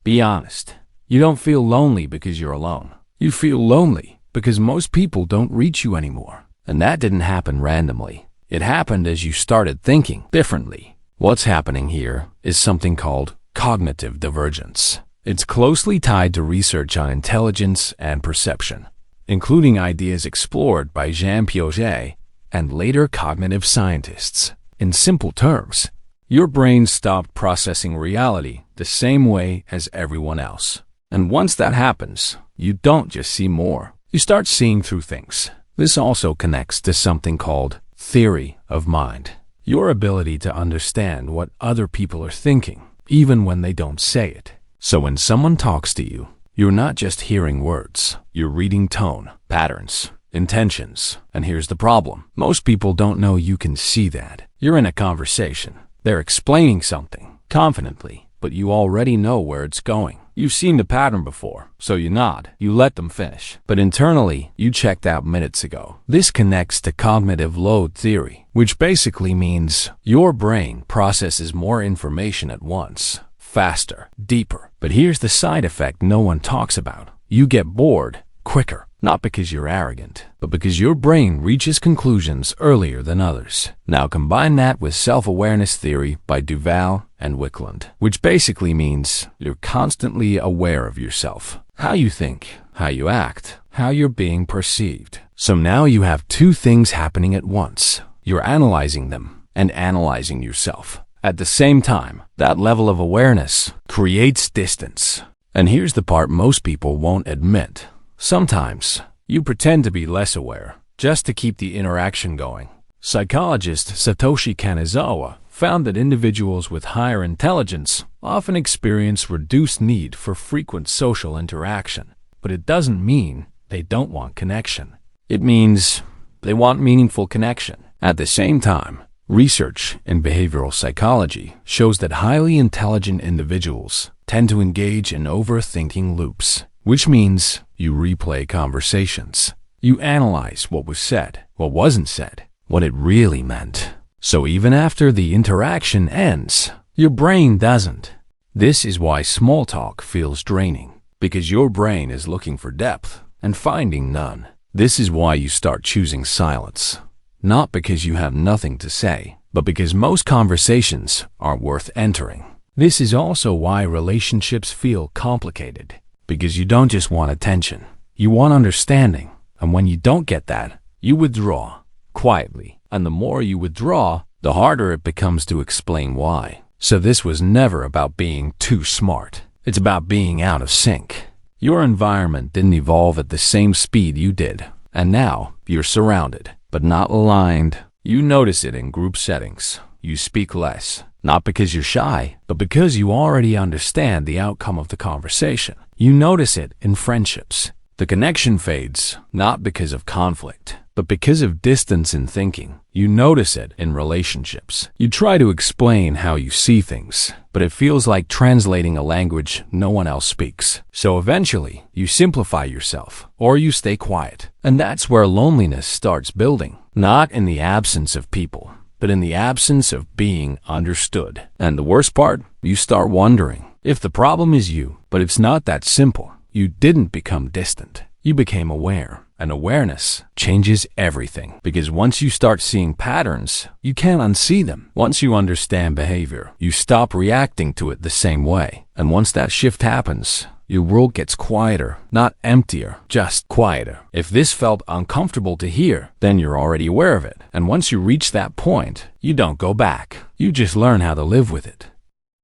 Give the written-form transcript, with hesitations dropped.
Be honest. You don't feel lonely because you're alone. You feel lonely because most people don't reach you anymore. And that didn't happen randomly. It happened as you started thinking differently. What's happening here is something called cognitive divergence. It's closely tied to research on intelligence and perception, including ideas explored by Jean Piaget and later cognitive scientists. In simple terms, your brain stopped processing reality the same way as everyone else. And once that happens, you don't just see more. You start seeing through things. This also connects to something called theory of mind. Your ability to understand what other people are thinking, even when they don't say it. So when someone talks to you, you're not just hearing words. You're reading tone, patterns, intentions. And here's the problem. Most people don't know you can see that. You're in a conversation. They're explaining something confidently, but you already know where it's going. You've seen the pattern before, so you nod. You let them finish. But internally, you checked out minutes ago. This connects to cognitive load theory, which basically means your brain processes more information at once, faster, deeper. But here's the side effect no one talks about. You get bored quicker. Not because you're arrogant, but because your brain reaches conclusions earlier than others. Now combine that with self-awareness theory by Duval and Wickland, which basically means you're constantly aware of yourself. How you think, how you act, how you're being perceived. So now you have two things happening at once. You're analyzing them and analyzing yourself. At the same time, that level of awareness creates distance. And here's the part most people won't admit. Sometimes, you pretend to be less aware, just to keep the interaction going. Psychologist Satoshi Kanazawa found that individuals with higher intelligence often experience reduced need for frequent social interaction. But it doesn't mean they don't want connection. It means they want meaningful connection. At the same time, research in behavioral psychology shows that highly intelligent individuals tend to engage in overthinking loops, which means you replay conversations. You analyze what was said, what wasn't said, what it really meant. So even after the interaction ends, your brain doesn't. This is why small talk feels draining, because your brain is looking for depth and finding none. This is why you start choosing silence. Not because you have nothing to say, but because most conversations aren't worth entering. This is also why relationships feel complicated. Because you don't just want attention, you want understanding. And when you don't get that, you withdraw, quietly. And the more you withdraw, the harder it becomes to explain why. So this was never about being too smart. It's about being out of sync. Your environment didn't evolve at the same speed you did. And now, you're surrounded, but not aligned. You notice it in group settings. You speak less. Not because you're shy, but because you already understand the outcome of the conversation. You notice it in friendships. The connection fades, not because of conflict, but because of distance in thinking. You notice it in relationships. You try to explain how you see things, but it feels like translating a language no one else speaks. So eventually, you simplify yourself, or you stay quiet. And that's where loneliness starts building. Not in the absence of people, but in the absence of being understood. And the worst part, you start wondering if the problem is you. But it's not that simple. You didn't become distant. You became aware. And awareness changes everything. Because once you start seeing patterns, you can't unsee them. Once you understand behavior, you stop reacting to it the same way. And once that shift happens, your world gets quieter, not emptier, just quieter. If this felt uncomfortable to hear, then you're already aware of it. And once you reach that point, you don't go back. You just learn how to live with it.